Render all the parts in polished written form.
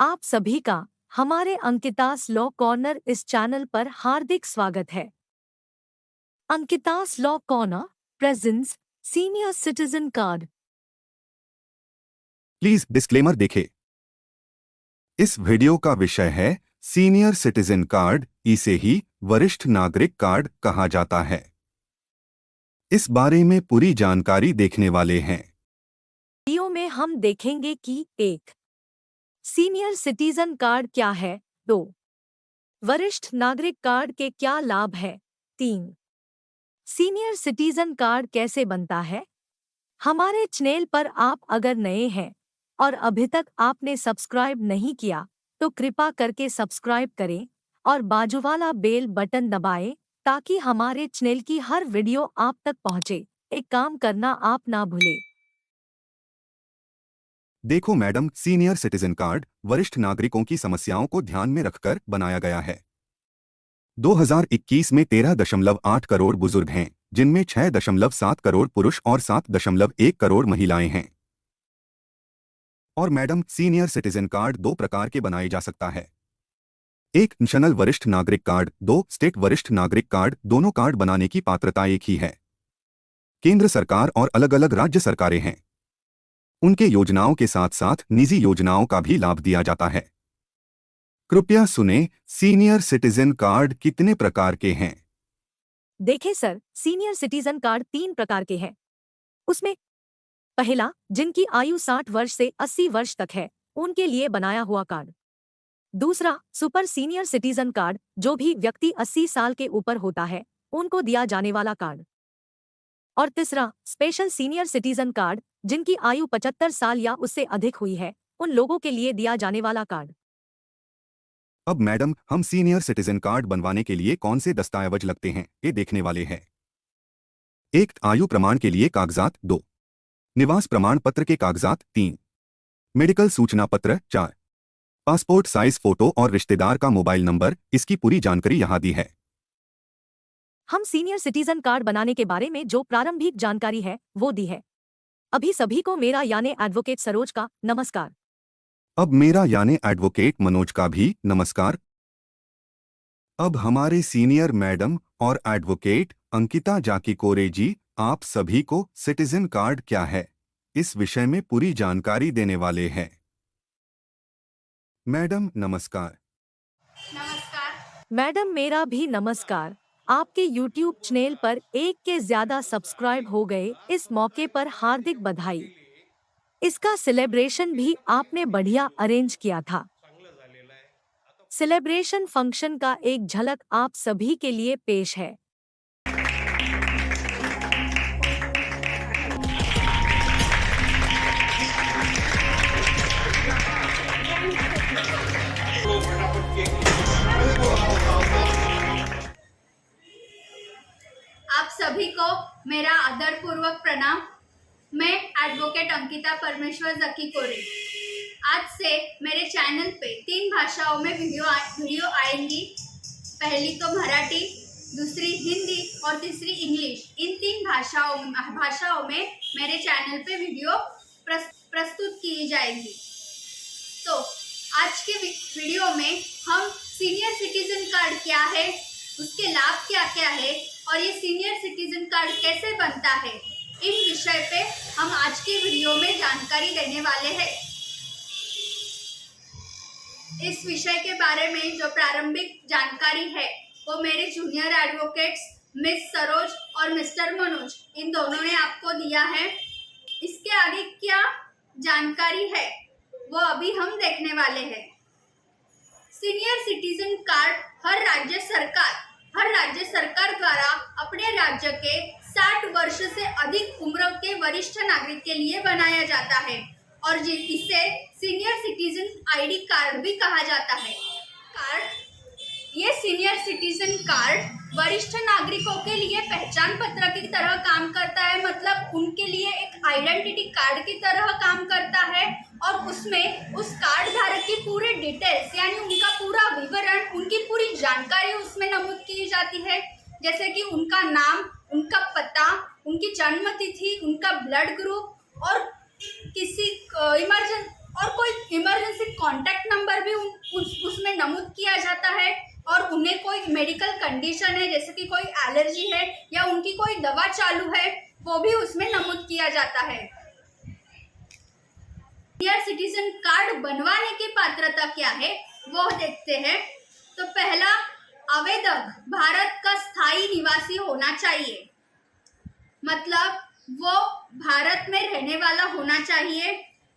आप सभी का हमारे अंकितास लॉ कॉर्नर इस चैनल पर हार्दिक स्वागत है। Ankita's law corner presents senior citizen card. Please disclaimer देखें। इस वीडियो का विषय है सीनियर सिटीजन कार्ड, इसे ही वरिष्ठ नागरिक कार्ड कहा जाता है। इस बारे में पूरी जानकारी देखने वाले हैं। वीडियो में हम देखेंगे कि 1. सीनियर सिटीजन कार्ड क्या है, 2. वरिष्ठ नागरिक कार्ड के क्या लाभ है, 3. सीनियर सिटीजन कार्ड कैसे बनता है। हमारे चैनल पर आप अगर नए हैं और अभी तक आपने सब्सक्राइब नहीं किया तो कृपा करके सब्सक्राइब करें और बाजू वाला बेल बटन दबाएं ताकि हमारे चैनल की हर वीडियो आप तक पहुंचे। एक काम करना आप ना भूलें। देखो मैडम, सीनियर सिटीजन कार्ड वरिष्ठ नागरिकों की समस्याओं को ध्यान में रखकर बनाया गया है। 2021 में 13.8 करोड़ बुजुर्ग हैं, जिनमें 6.7 करोड़ पुरुष और 7.1 करोड़ महिलाएं हैं। और मैडम, सीनियर सिटीजन कार्ड दो प्रकार के बनाए जा सकता है। एक नेशनल वरिष्ठ नागरिक कार्ड, 2 स्टेट वरिष्ठ नागरिक कार्ड। दोनों कार्ड बनाने की पात्रता एक ही है। केंद्र सरकार और अलग अलग राज्य सरकारें हैं। उनके योजनाओं के साथ साथ निजी योजनाओं का भी लाभ दिया जाता है। कृपया सुने, सीनियर सिटीजन कार्ड कितने प्रकार के हैं। देखें सर, सीनियर सिटीजन कार्ड 3 प्रकार के हैं। उसमें पहला, जिनकी आयु 60 वर्ष से 80 वर्ष तक है, उनके लिए बनाया हुआ कार्ड। दूसरा, सुपर सीनियर सिटीजन कार्ड, जो भी व्यक्ति 80 साल के ऊपर होता है उनको दिया जाने वाला कार्ड। और तीसरा, स्पेशल सीनियर सिटीजन कार्ड, जिनकी आयु 75 साल या उससे अधिक हुई है, उन लोगों के लिए दिया जाने वाला कार्ड। अब मैडम, हम सीनियर सिटीजन कार्ड बनवाने के लिए कौन से दस्तावेज लगते हैं ये देखने वाले हैं। 1. आयु प्रमाण के लिए कागजात, 2. निवास प्रमाण पत्र के कागजात, 3. मेडिकल सूचना पत्र, 4. पासपोर्ट साइज फोटो और रिश्तेदार का मोबाइल नंबर। इसकी पूरी जानकारी यहाँ दी है। हम सीनियर सिटीजन कार्ड बनाने के बारे में जो प्रारंभिक जानकारी है वो दी है। अभी सभी को मेरा यानी एडवोकेट सरोज का नमस्कार। अब मेरा यानी एडवोकेट मनोज का भी नमस्कार। अब हमारे सीनियर मैडम और एडवोकेट अंकिता जाकीकोरे जी आप सभी को सिटीजन कार्ड क्या है इस विषय में पूरी जानकारी देने वाले हैं। मैडम नमस्कार। नमस्कार मैडम मेरा भी नमस्कार। आपके YouTube चैनल पर 1 के ज्यादा सब्सक्राइब हो गए, इस मौके पर हार्दिक बधाई। इसका सेलिब्रेशन भी आपने बढ़िया अरेंज किया था। सेलिब्रेशन फंक्शन का एक झलक आप सभी के लिए पेश है। आप सभी को मेरा आदरपूर्वक प्रणाम। मैं एडवोकेट अंकिता परमेश्वर जकीकोरे। आज से मेरे चैनल पे 3 भाषाओं में वीडियो आएंगी। पहली तो मराठी, दूसरी हिंदी और तीसरी इंग्लिश। इन 3 भाषाओं में मेरे चैनल पे वीडियो प्रस्तुत की जाएगी। तो आज के वीडियो में हम सीनियर सिटीजन कार्ड क्या है, उसके लाभ क्या क्या है और ये सीनियर सिटीजन कार्ड कैसे बनता है, इन विषय पे हम आज की वीडियो में जानकारी देने वाले हैं। इस विषय के बारे में जो प्रारंभिक जानकारी है वो मेरे जूनियर एडवोकेट्स मिस सरोज और मिस्टर मनोज, इन दोनों ने आपको दिया है। इसके आगे क्या जानकारी है वो अभी हम देखने वाले हैं। सीनियर सिटीजन कार्ड हर राज्य सरकार द्वारा अपने राज्य के 60 वर्ष से अधिक उम्र के वरिष्ठ नागरिक के लिए बनाया जाता है और इसे सीनियर सिटीजन आईडी कार्ड भी कहा जाता है। ये सीनियर सिटीजन कार्ड वरिष्ठ नागरिकों के लिए पहचान पत्र की तरह काम करता है, मतलब उनके लिए एक आइडेंटिटी कार्ड की तरह काम करता है और उसमें उस कार्ड धारक की पूरी डिटेल्स यानी उनका पूरा विवरण, उनकी पूरी जानकारी उसमें नमूद की जाती है। जैसे कि उनका नाम, उनका पता, उनकी जन्म तिथि, उनका ब्लड ग्रुप और कोई इमरजेंसी कांटेक्ट नंबर उसमें नमूद किया जाता है, और उन्हें कोई मेडिकल कंडीशन है जैसे कि कोई एलर्जी है या उनकी कोई दवा चालू है वो भी उसमें नमूद किया जाता है। सीनियर सिटीजन कार्ड बनवाने की पात्रता क्या है वो देखते हैं। तो पहला, आवेदक भारत का स्थायी निवासी होना चाहिए, मतलब वो भारत में रहने वाला होना चाहिए।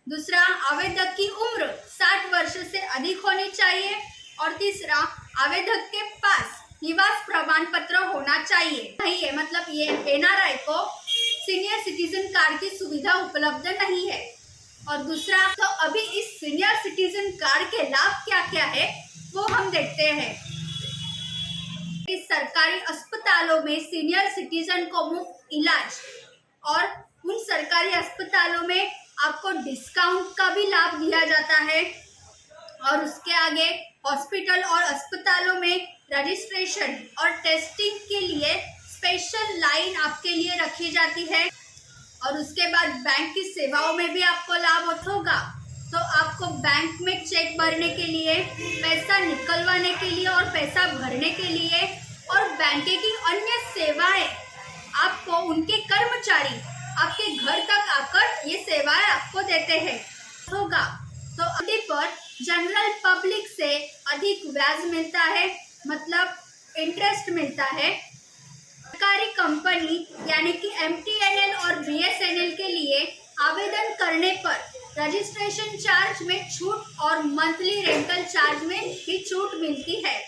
दूसरा, आवेदक की उम्र 60 वर्ष से अधिक होनी चाहिए। और तीसरा, आवेदक के पास निवास प्रमाण पत्र होना चाहिए। नहीं है, मतलब ये एनआरआई को सीनियर सिटीजन कार्ड की सुविधा उपलब्ध नहीं है। और दूसरा, तो अभी इस सीनियर सिटीजन कार्ड के लाभ क्या क्या है वो हम देखते हैं। इस सरकारी अस्पतालों में सीनियर सिटीजन को मुफ्त इलाज, और उन सरकारी अस्पतालों में आपको डिस्काउंट का भी लाभ दिया जाता है। और उसके आगे हॉस्पिटल और अस्पतालों में रजिस्ट्रेशन और टेस्टिंग के लिए स्पेशल लाइन आपके लिए रखी जाती है। और उसके बाद बैंक की सेवाओं में भी आपको लाभ होगा। तो आपको बैंक में चेक भरने के लिए, पैसा निकलवाने के लिए और पैसा भरने के लिए, और बैंक की अन्य सेवाएं आपको उनके कर्मचारी आपके घर तक आकर ये सेवाएं आपको देते हैं होगा। तो अभी पर जनरल पब्लिक से अधिक ब्याज मिलता है, मतलब इंटरेस्ट मिलता है। सरकारी कंपनी यानी कि MTNL और BSNL के लिए आवेदन करने पर रजिस्ट्रेशन चार्ज में छूट और मंथली रेंटल चार्ज में भी छूट मिलती है।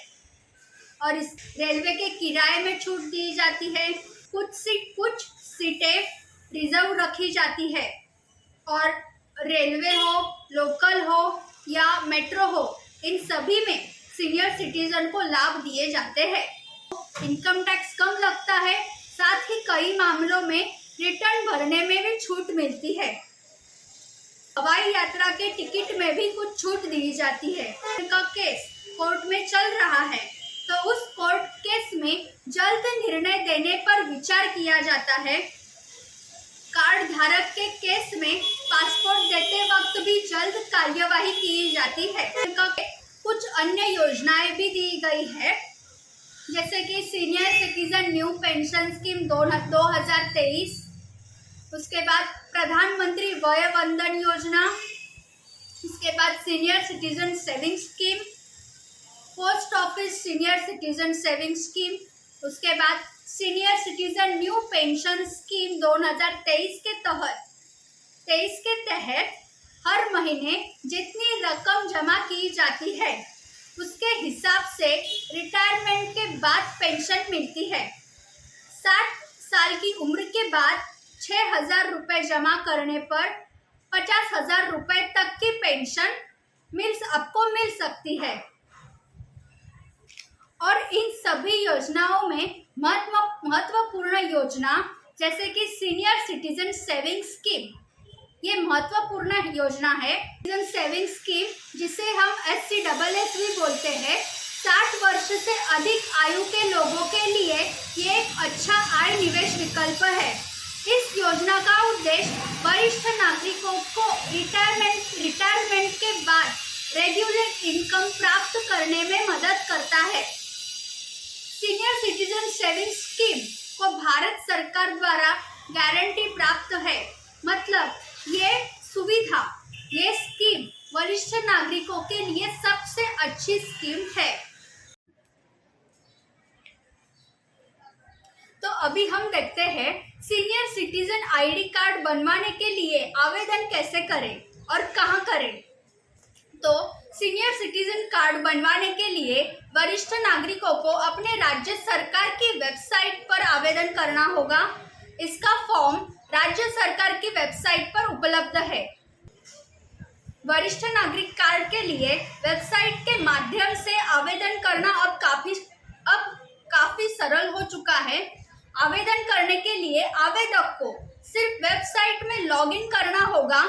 और इस रेलवे के किराए में छूट दी जाती है। कुछ सीटें रिजर्व रखी जाती है। और रेलवे हो, लोकल हो या मेट्रो हो, इन सभी में सीनियर सिटीजन को लाभ दिए जाते हैं। इनकम टैक्स कम लगता है, साथ ही कई मामलों में रिटर्न भरने में भी छूट मिलती है। हवाई यात्रा के टिकट में भी कुछ छूट दी जाती है। उनका केस कोर्ट में चल रहा है, तो उस कोर्ट केस में जल्द निर्णय देने पर विचार किया जाता है। कार्ड धारक के केस में पासपोर्ट देते वक्त भी जल्द कार्यवाही की जाती है। कुछ अन्य योजनाएं भी दी गई है, जैसे कि senior citizen new pension scheme 2023, उसके बाद प्रधानमंत्री वय वंदन योजना, उसके बाद senior citizen saving scheme, post office senior citizen saving scheme, उसके बाद senior citizen new pension scheme 2023 के तहत हर महीने जितनी रकम जमा की जाती है उसके हिसाब से रिटायरमेंट के बाद पेंशन मिलती है। 60 साल की उम्र के बाद 6,000 रुपये जमा करने पर 50,000 रुपये तक की पेंशन आपको मिल सकती है। और इन सभी योजनाओं में महत्वपूर्ण योजना जैसे कि सीनियर सिटीजन सेविंग स्कीम, ये महत्वपूर्ण योजना है। सिटीजन सेविंग स्कीम, जिसे हम SCSS भी बोलते हैं, 60 वर्ष से अधिक आयु के लोगों के लिए ये एक अच्छा आय निवेश विकल्प है। इस योजना का उद्देश्य वरिष्ठ नागरिकों को रिटायरमेंट के बाद रेगुलर इनकम प्राप्त करने में मदद करता है। सीनियर सिटीजन सेविंग स्कीम को भारत सरकार द्वारा गारंटी प्राप्त है, मतलब ये सुविधा, ये स्कीम वरिष्ठ नागरिकों के लिए सबसे अच्छी स्कीम है। तो अभी हम देखते हैं सीनियर सिटीजन ID कार्ड बनवाने के लिए आवेदन कैसे करें और कहाँ करें। तो सीनियर सिटीजन कार्ड बनवाने के लिए वरिष्ठ नागरिकों को अपने राज्य सरकार की वेबसाइट पर आवेदन करना होगा। इसका फॉर्म राज्य सरकार की वेबसाइट पर उपलब्ध है। वरिष्ठ नागरिक कार्ड के लिए वेबसाइट के माध्यम से आवेदन करना अब काफी सरल हो चुका है। आवेदन करने के लिए आवेदक को सिर्फ वेबसाइट में लॉगिन करना होगा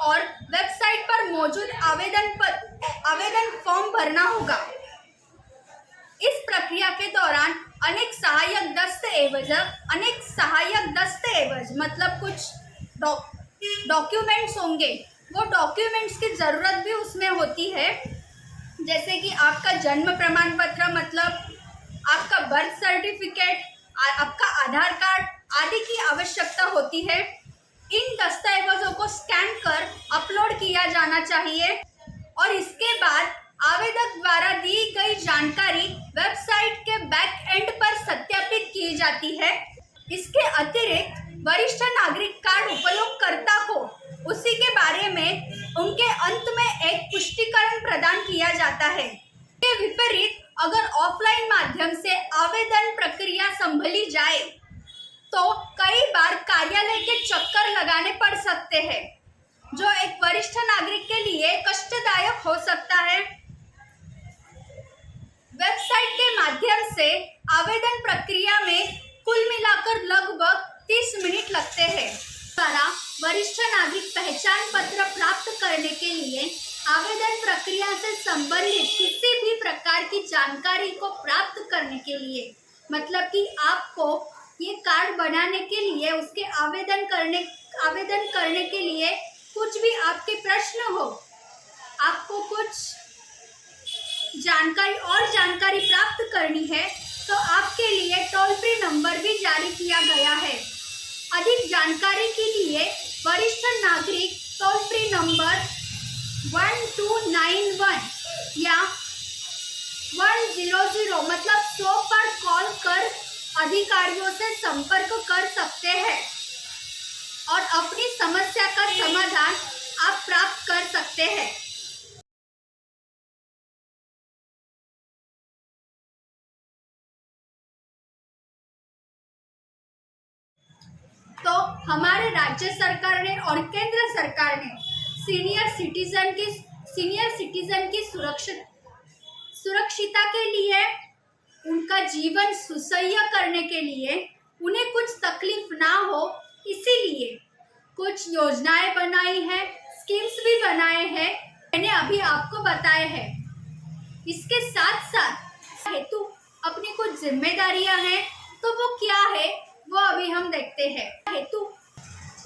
और वेबसाइट पर मौजूद आवेदन फॉर्म भरना होगा। इस प्रक्रिया के दौरान अनेक सहायक दस्तावेज मतलब कुछ डॉक्यूमेंट्स होंगे, वो डॉक्यूमेंट्स की ज़रूरत भी उसमें होती है, जैसे कि आपका जन्म प्रमाण पत्र मतलब आपका बर्थ सर्टिफिकेट, आपका आधार कार्ड आदि की आवश्यकता होती है। इन दस्तावेजों को स्कैन कर अपलोड किया जाना चाहिए और इसके बाद आवेदक द्वारा दी गई जानकारी वेबसाइट के बैक एंड पर सत्यापित की जाती है। इसके अतिरिक्त वरिष्ठ नागरिक कार्ड उपयोगकर्ता को उसी के बारे में उनके अंत में एक पुष्टिकरण प्रदान किया जाता है। के विपरीत अगर ऑफलाइन माध्यम से आवेदन प्रक्रिया संभली जाए तो कई बार कार्यालय के चक्कर लगाने पड़ सकते हैं, जो एक वरिष्ठ नागरिक के लिए कष्टदायक हो सकता है। वेबसाइट के माध्यम से आवेदन प्रक्रिया में कुल मिलाकर लगभग 30 मिनट लगते हैं। द्वारा वरिष्ठ नागरिक पहचान पत्र प्राप्त करने के लिए आवेदन प्रक्रिया से संबंधित किसी भी प्रकार की जानकारी को प्राप्त करने के लिए, मतलब कि आपको ये कार्ड बनाने के लिए, उसके आवेदन करने के लिए कुछ भी आपके प्रश्न हो, आपको कुछ जानकारी प्राप्त करनी है तो आपके लिए टोल फ्री नंबर भी जारी किया गया है। अधिक जानकारी के लिए वरिष्ठ नागरिक टोल फ्री नंबर 1291 या 100 मतलब 100 पर कॉल कर अधिकारियों से संपर्क कर सकते हैं और अपनी समस्या का समाधान आप प्राप्त कर सकते हैं। तो हमारे राज्य सरकार ने और केंद्र सरकार ने सीनियर सिटीजन की सुरक्षिता के लिए, उनका जीवन सुसह्य करने के लिए, उन्हें कुछ तकलीफ ना हो इसीलिए कुछ योजनाएं बनाई हैं, स्कीम्स भी बनाए हैं, मैंने अभी आपको बताए हैं। इसके साथ साथ हेतु अपनी कुछ जिम्मेदारियां हैं, तो वो क्या है वो अभी हम देखते हैं। हेतु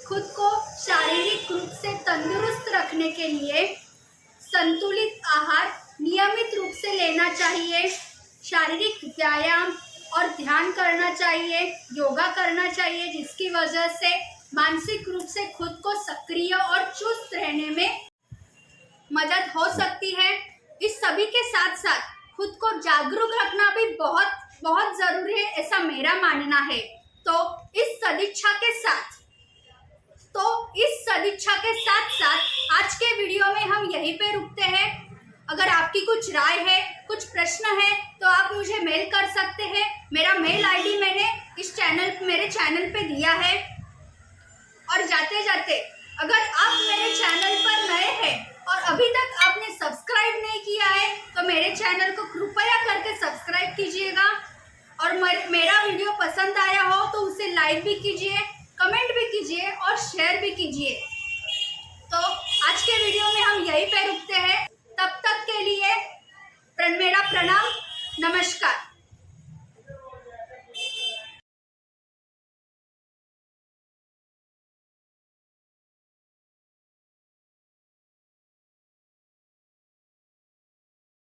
खुद को शारीरिक रूप से तंदुरुस्त रखने के लिए संतुलित आहार नियमित रूप से लेना चाहिए, शारीरिक व्यायाम और ध्यान करना चाहिए, योगा करना चाहिए, जिसकी वजह से मानसिक रूप से खुद को सक्रिय और चुस्त रहने में मदद हो सकती है। इस सभी के साथ साथ खुद को जागरूक रखना भी बहुत बहुत जरूरी है, ऐसा मेरा मानना है। तो इस सदिच्छा के साथ आज के वीडियो में हम यहीं पे रुकते हैं। अगर आपकी कुछ राय है, कुछ प्रश्न है तो आप मुझे मेल कर सकते हैं। मेरा मेल आईडी मैंने मेरे चैनल पे दिया है। और जाते जाते अगर आप मेरे चैनल पर नए हैं और अभी तक आपने सब्सक्राइब नहीं किया है तो मेरे चैनल को कृपया करके सब्सक्राइब कीजिएगा। और मेरा वीडियो पसंद आया हो तो उसे लाइक भी कीजिए, कमेंट भी कीजिए और शेयर भी कीजिए। तो आज के वीडियो में हम यहीं पे रुकते हैं। तब तक के लिए मेरा प्रणाम, नमस्कार।